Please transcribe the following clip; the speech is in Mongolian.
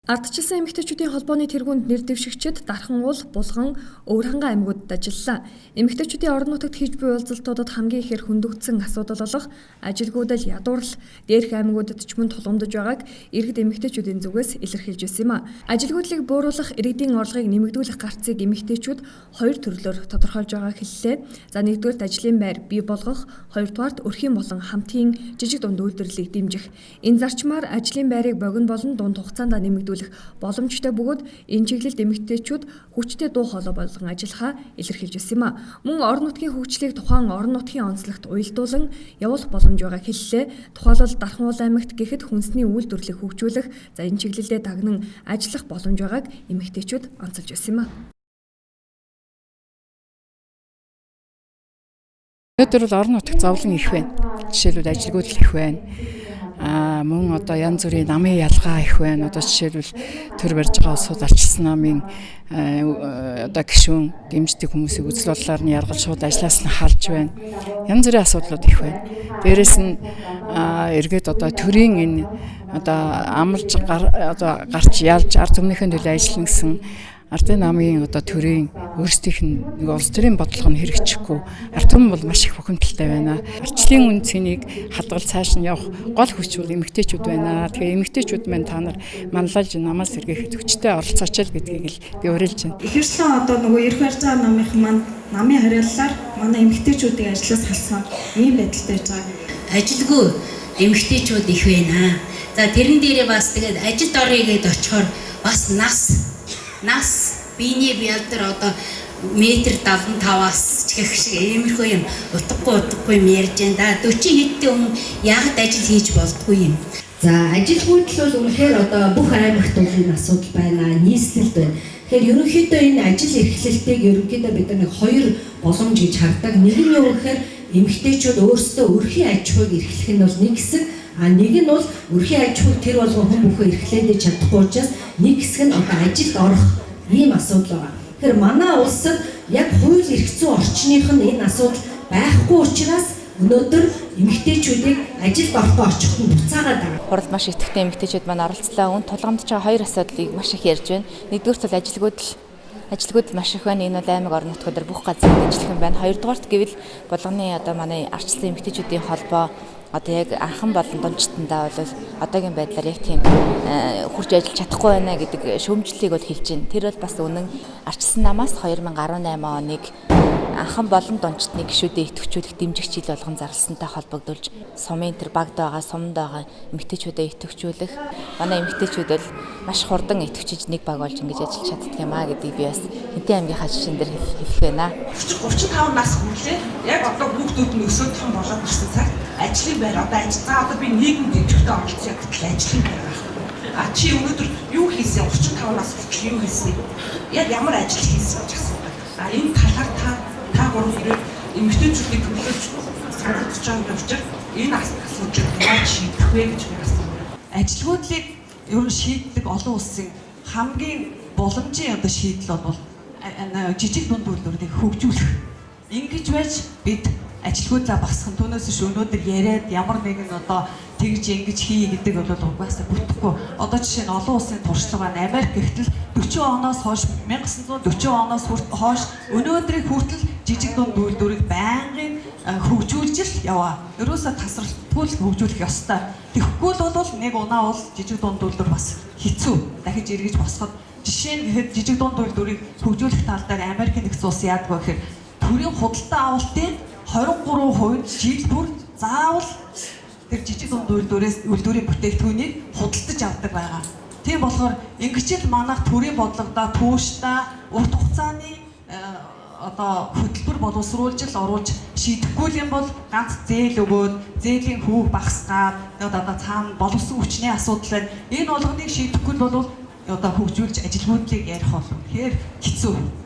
Ардчилсан эмэгтэйчүүдийн холбооны тэргуунд нэр дэвшигчид Дархан уул, Булган, Өвөрхангай аймагуудад ажиллалаа. Эмэгтэйчүүдийн орон нутагт хийж буй уулзалтуудад хамгийн ихээр хөндөгдсөн асуудал болох ажилгүйдэл, ядуурл дээрх аймагуудад ч мөн тулгамдж байгааг иргэд эмэгтэйчүүдийн зүгээс илэрхийлж байсан юм а. Ажилгүйдлийг бууруулах, иргэдийн орлогыг нэмэгдүүлэх гарцыг эмэгтэйчүүд хоёр төрлөөр тодорхойлж байгааг хэллээ. За нэгдүгээрт ажлын байр бий болгох, хоёрдугаарт өрхийн болон хамтын жижиг дунд үйлдвэрлэлийг дэмжих. Энэ зарчмаар ажлын байрыг богино болон дунд хугацаанд нэмэгдүүлэх боломжтой бөгөөд энэ чиглэлд эмэгтэйчүүд хүчтэй дуу хоолой болгон ажиллахаа илэрхийлж байсан юм а. Мөн орон нутгийн хөгжлийг тухайн орон нутгийн онцлогт уялдуулан явуулах боломж байгааг хэллээ. Тухайлбал Дархан уул аймагт гэхэд хүнсний үйлдвэрлэлийг хөгжүүлэх, за энэ чиглэлдээ дагнан ажиллах боломж байгааг эмэгтэйчүүд онцолж байсан юм а. Өнөөдөр бол орон нутагт зовлон их байна. Жишээлбэл ажилгүйдэл их байна. Мөн одоо янз бүрийн намын ялгаа их байна. Одоо жишээлбэл төр барьж байгаа улсууд ардчилсан намын одоо гишүүн дэмждэг хүмүүсийг үзэл бодлоор нь яргалж шууд ажлаас нь халж байна. Янз бүрийн асуудлууд их байна. Дээрээс нь эргээд одоо төрийн энэ одоо амарч гарч ялж ард түмнийхэн төлөө ажиллана гэсэн ардын намын одоо төрийн өөрсдийнх нь нэг улс төрийн бодлого нь хэрэгжихгүй ард түмэн бол маш их бухимдалтай байна. Арчлын үн цэнийг хадгалж цааш нь явах гол хүч бол эмэгтэйчүүд байна. Тэгээ эмэгтэйчүүд маань та нар манлайлж намаас сэргээхэд хүчтэй оролцооч л гэдгийг л би уриалж байна. Ихэвчлэн одоо нөгөө эрх барьж байгаа намынхан маань намын хариаллаар манай эмэгтэйчүүдийг ажлаас халсан ийм байдалтай байж байгаа. Ажилгүй эмэгтэйчүүд их байна. За тэрэн дээрээ бас тэгээд ажилд орё гэдээ очихоор бас нас биений бялдар одоо метр 75-аас ч гэх шиг иймэрхүү юм утгагүй юм ярьж байна да. 40 хэдтэй хүн яагаад ажил хийж болдгүй юм. За ажилгүйдэл бол үнэхээр одоо бүх аймагт энэ асуудал байна, нийслэлд байна. Тэгэхээр ерөнхийдөө энэ ажил эрхлэлтийг ерөнхийдөө бид нэг хоёр боломж гэж хардаг. Нэг нь юу гэхээр эмэгтэйчүүд өөрсдөө өрхийн аж ахуйг эрхлэх нь бол нэг хэсэг, нэг нь бол өрхийн аж ахуйг тэр болгон хүн бүхэн эрхлээд чадахгүй учраас нэг хэсэг нь одоо ажилд орох ийм асуудал байна. Тэгэхээр манай улсад яг хууль эрх зүйн орчных нь энэ асуудал байхгүй учраас өнөөдөр эмэгтэйчүүдийг ажилд орохгүй очиход нь буцаагаад байгаа. Хурал маш идэвхтэй эмэгтэйчүүд маань оролцлоо. Үн тулгамдж байгаа хоёр асуудлыг маш их ярьж байна. Нэгдүгээрт бол ажилгүйдэл маш их байна. Энэ бол аймаг орон нутгад бүх газар ажиллах юм байна. Хоёрдугаарт гэвэл булганы одоо манай арчилсан эмэгтэйчүүдийн холбоо одоо яг анхан болон дундчтандаа бол одоогийн байдлаар яг тийм хурж ажиллаж чадахгүй байна гэдэг шүүмжлэлийг бол хэлж байна. Тэр бол бас үнэн арчилсан намаас 2018 оныг анхан болон дундчтны гишүүдэд идэвхжүүлэх дэмжих жил болгон зарласантай холбогдуулж сумын тэр багд байгаа, сумд байгаа эмэгтэйчүүдэд идэвхжүүлэх. Манай эмэгтэйчүүд бол маш хурдан идэвхжиж нэг баг болж ингэж ажиллаж чаддаг юм а гэдгийг би бас Хэнтэн аймгийнхаа жишээн дээр хэлэх байна. 35 нас хүлээ. Яг одоо хүүхдүүд нь өсөөд том болоод ирсэн цаг ажлын байр одоо одоо би нийгэм дэвжигтэй оролцсон гэтэл ажлын байр байна. Чи өнөөдөр юу хийсэн? 35 нас хүртэл юу хийсэн? Яг ямар ажил хийсэн гэж асуудаг. Энэ талаар та гурав хэрэг эмэгтэйчүүдийн төлөөлж санагдаж байгаа юм учраас энэ асуудлыг яаж шийдэх вэ гэж би асуув. Ажилгүйдлийг ер нь шийддэг олон улсын хамгийн боломжийн одоо шийдэл бол жижиг дунд үйлдвэрлэлийг хөгжүүлэх. Ингэж байж бид ажилгүйдлээ басах нь түүнээс ш өнөөдөр яриад ямар нэгэн одоо тэгж ингэж хий гэдэг бол угаасаа бүтэхгүй. Одоо жишээ нь олон улсын туршлага байна. Америк гэхтэл 40 оноос хойш 1940 оноос хойш өнөөдрийг хүртэл жижиг дунд үйлдвэрийг байнгын хөгжүүлж л яваа. Ерөөсө тасралтгүй хөгжүүлэх ёстой. Тэгэхгүй бол нэг унаа бол жижиг дунд үйлдвэр бас хэцүү. Дахиж эргэж босоход жишээ нь гэхэд жижиг дунд үйлдвэрийг хөгжүүлэх тал дээр Америкийн нэгдсэн улс яадаг вэ гэхээр төрийн худалдан авалтын 23% жил бүр заавал тэр жижиг дунд үйлдвэрийн бүтээгдэхүүнийг худалдаж авдаг байгаа. Тийм болохоор ингэжэл манайх төрийн бодлогодоо тууштай урт хугацааны одоо хөтөлбөр боловсруулж оруулж шийдэхгүй юм бол ганц зээл өгөөд зээлийн хүүг багасгаад одоо цаана боловсон хүчний асуудал байна. Энэ болгоныг шийдэхгүй бол одоо хөгжүүлж ажилгүйдлийг ярих бол үнэхээр хэцүү.